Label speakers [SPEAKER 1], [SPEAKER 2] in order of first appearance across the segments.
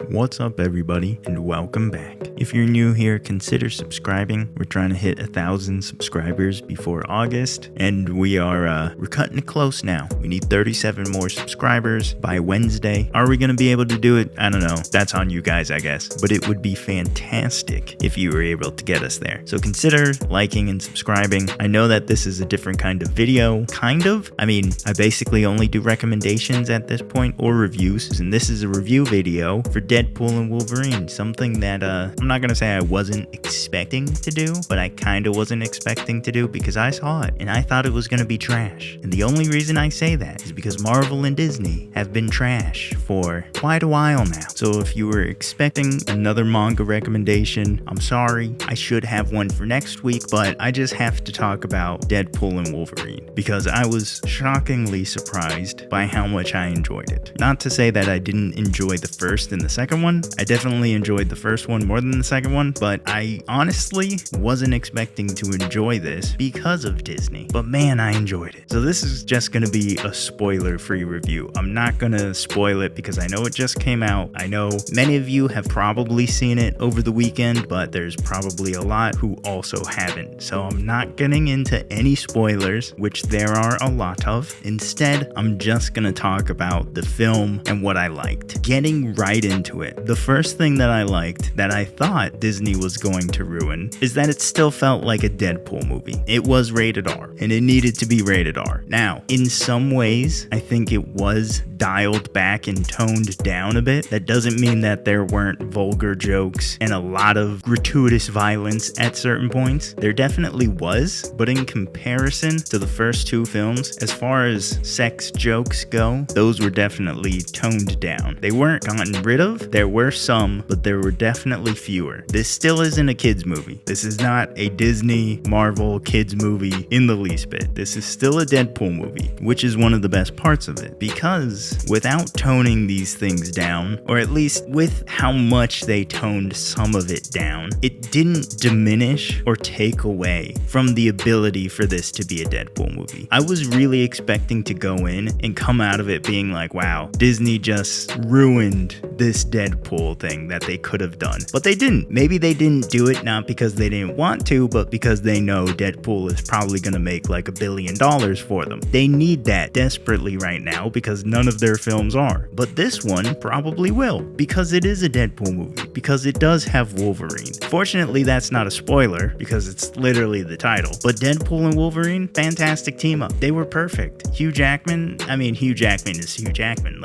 [SPEAKER 1] What's up everybody, and welcome back. If you're new here, consider subscribing. We're trying to hit 1,000 subscribers before August, and we're cutting it close now. We need 37 more subscribers by Wednesday. Are we gonna be able to do it? I don't know. That's on you guys, I guess. But it would be fantastic if you were able to get us there. So consider liking and subscribing. I know that this is a different kind of video, I mean, I basically only do recommendations at this point, or reviews, and this is a review video for Deadpool and Wolverine, something that I'm not gonna say I wasn't expecting to do, but I kinda wasn't expecting to do because I saw it and I thought it was gonna be trash. And the only reason I say that is because Marvel and Disney have been trash for quite a while now. So if you were expecting another manga recommendation, I'm sorry. I should have one for next week, but I just have to talk about Deadpool and Wolverine because I was shockingly surprised by how much I enjoyed it. Not to say that I didn't enjoy the first and the second one. I definitely enjoyed the first one more than the second one, but I honestly wasn't expecting to enjoy this because of Disney. But man, I enjoyed it. So this is just gonna be a spoiler-free review. I'm not gonna spoil it because I know it just came out. I know many of you have probably seen it over the weekend, but there's probably a lot who also haven't. So I'm not getting into any spoilers, which there are a lot of. Instead, I'm just gonna talk about the film and what I liked. Getting right into it. The first thing that I liked that I thought Disney was going to ruin is that it still felt like a Deadpool movie. It was rated R, and it needed to be rated R. Now, in some ways, I think it was dialed back and toned down a bit. That doesn't mean that there weren't vulgar jokes and a lot of gratuitous violence at certain points. There definitely was, but in comparison to the first two films, as far as sex jokes go, those were definitely toned down. They weren't gotten rid of. There were some, but there were definitely fewer. This still isn't a kids movie. This is not a Disney, Marvel kids movie in the least bit. This is still a Deadpool movie, which is one of the best parts of it, because without toning these things down, or at least with how much they toned some of it down, it didn't diminish or take away from the ability for this to be a Deadpool movie. I was really expecting to go in and come out of it being like, wow, Disney just ruined this Deadpool thing that they could have done. But they didn't. Maybe they didn't do it not because they didn't want to, but because they know Deadpool is probably gonna make like $1 billion for them. They need that desperately right now because none of their films are. But this one probably will, because it is a Deadpool movie, because it does have Wolverine. Fortunately, that's not a spoiler because it's literally the title. But Deadpool and Wolverine, fantastic team up. They were perfect. Hugh Jackman is Hugh Jackman.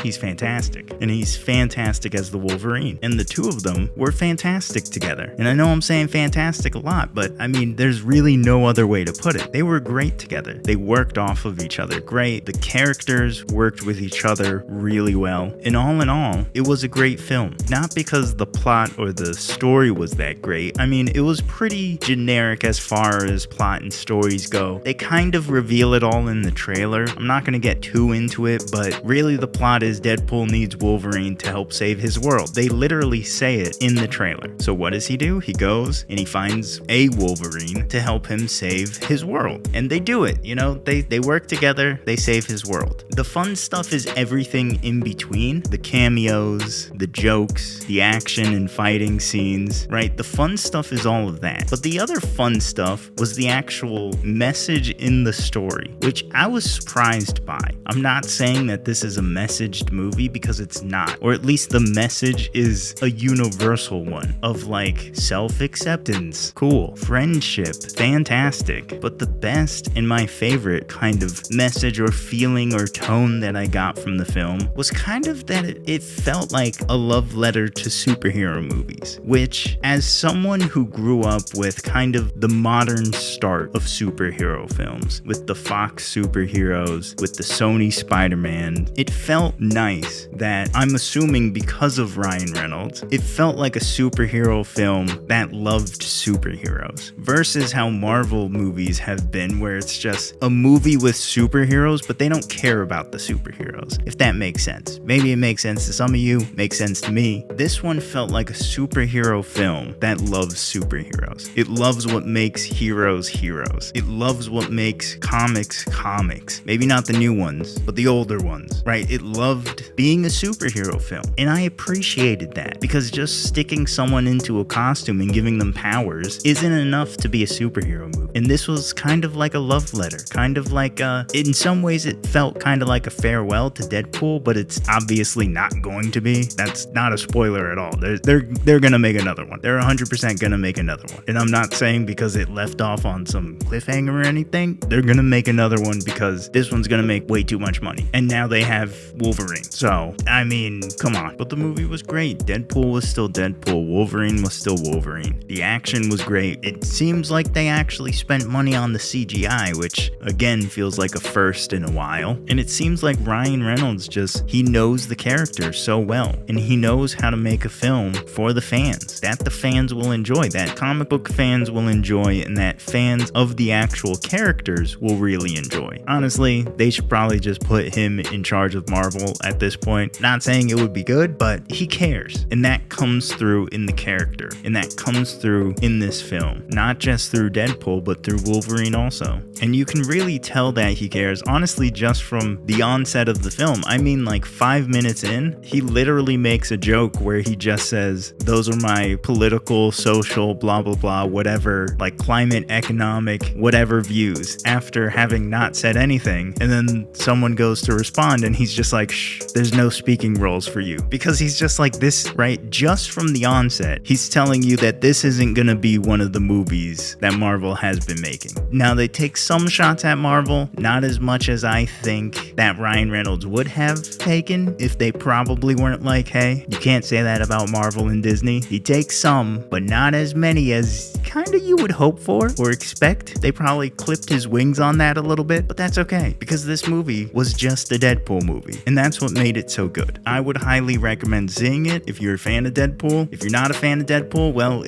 [SPEAKER 1] He's fantastic. And he's fantastic as the Wolverine. And the two of them were fantastic together. And I know I'm saying fantastic a lot, but I mean, there's really no other way to put it. They were great together. They worked off of each other great. The characters worked with each other really well. And all in all, it was a great film. Not because the plot or the story was that great. I mean, it was pretty generic as far as plot and stories go. They kind of reveal it all in the trailer. I'm not going to get too into it, but really the plot is Deadpool needs Wolverine to help save his world. They literally say it in the trailer. So what does he do? He goes and he finds a Wolverine to help him save his world. And they do it, they work together, they save his world. The fun stuff is everything in between. The cameos, the jokes, the action and fighting scenes, right? The fun stuff is all of that. But the other fun stuff was the actual message in the story, which I was surprised by. I'm not saying that this is a messaged movie because it's not, or at least the message is a universal one of like self-acceptance, cool, friendship, fantastic. But the best and my favorite kind of message or feeling or tone that I got from the film was kind of that it felt like a love letter to superhero movies, which as someone who grew up with kind of the modern start of superhero films, with the Fox superheroes, with the Sony Spider-Man, it felt nice that I'm assuming appealing because of Ryan Reynolds. It felt like a superhero film that loved superheroes versus how Marvel movies have been, where it's just a movie with superheroes, but they don't care about the superheroes, if that makes sense. Maybe it makes sense to some of you, makes sense to me. This one felt like a superhero film that loves superheroes. It loves what makes heroes heroes. It loves what makes comics comics. Maybe not the new ones, but the older ones, right? It loved being a superhero film. And I appreciated that, because just sticking someone into a costume and giving them powers isn't enough to be a superhero movie. And this was kind of like a love letter, kind of like in some ways it felt kind of like a farewell to Deadpool, but it's obviously not going to be. That's not a spoiler at all. They're gonna make another one. They're 100% gonna make another one. And I'm not saying because it left off on some cliffhanger or anything. They're gonna make another one because this one's gonna make way too much money. And now they have Wolverine. So, I mean, come on. But the movie was great. Deadpool was still Deadpool. Wolverine was still Wolverine. The action was great. It seems like they actually spent money on the CGI, which again feels like a first in a while. And it seems like Ryan Reynolds he knows the character so well, and he knows how to make a film for the fans that the fans will enjoy, that comic book fans will enjoy, and that fans of the actual characters will really enjoy. Honestly, they should probably just put him in charge of Marvel at this point. Not saying it would be good, but he cares, and that comes through in the character, and that comes through in this film, not just through Deadpool, but through Wolverine also. And you can really tell that he cares, honestly, just from the onset of the film. I mean, like 5 minutes in, he literally makes a joke where he just says, those are my political, social, blah, blah, blah, whatever, like climate, economic, whatever views, after having not said anything. And then someone goes to respond and he's just like, shh, there's no speaking roles for you. Because he's just like this, right? Just from the onset, he's telling you that this isn't gonna be one of the movies that Marvel has been making. Now, they take some shots at Marvel, not as much as I think that Ryan Reynolds would have taken if they probably weren't like, hey, you can't say that about Marvel and Disney. He takes some, but not as many as kind of you would hope for or expect. They probably clipped his wings on that a little bit, but that's okay, because this movie was just a Deadpool movie, and that's what made it so good. I would highly recommend seeing it if you're a fan of Deadpool. If you're not a fan of Deadpool, well,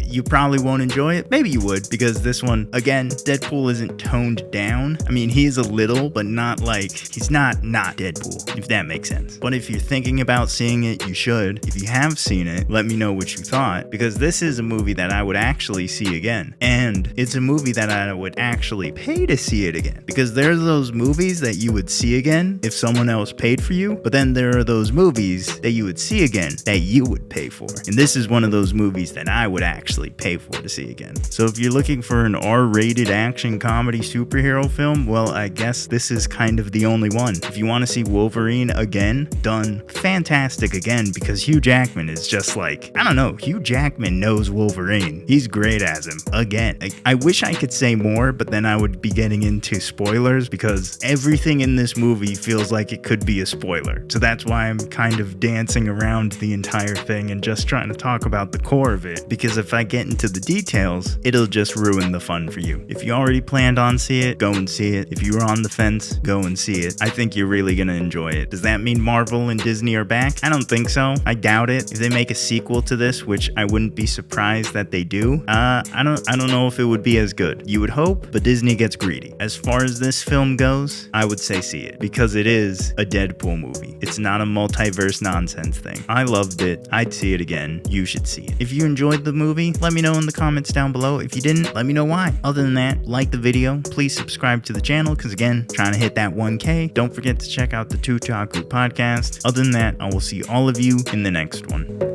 [SPEAKER 1] you probably won't enjoy it. Maybe you would, because this one, again, Deadpool isn't toned down. I mean, he is a little, but not like, he's not Deadpool, if that makes sense. But if you're thinking about seeing it, you should. If you have seen it, let me know what you thought, because this is a movie that I would actually see again. And it's a movie that I would actually pay to see it again, because there's those movies that you would see again if someone else paid for you, but then there are those movies that you would see again that you would pay for. And this is one of those movies that I would actually pay for to see again. So if you're looking for an R-rated action comedy superhero film, well, I guess this is kind of the only one. If you want to see Wolverine again, done fantastic again, because Hugh Jackman is just like, I don't know, Hugh Jackman knows Wolverine. He's great as him again. I wish I could say more, but then I would be getting into spoilers, because everything in this movie feels like it could be a spoiler. So that's why I'm kind of dancing around the entire thing and just trying to talk about the core of it, because if I get into the details, it'll just ruin the fun for you. If you already planned on see it, go and see it. If you were on the fence, go and see it. I think you're really gonna enjoy it. Does that mean Marvel and Disney are back? I don't think so. I doubt it. If they make a sequel to this, which I wouldn't be surprised that they do, I don't know if it would be as good. You would hope, but Disney gets greedy. As far as this film goes, I would say see it, because it is a Deadpool movie. It's not a multiverse nonsense thing. I loved it. I'd see it again. You should see it. If you enjoyed the movie, let me know in the comments down below. If you didn't, let me know why. Other than that, like the video. Please subscribe to the channel, because again, trying to hit that 1K. Don't forget to check out the TooTaku podcast. Other than that, I will see all of you in the next one.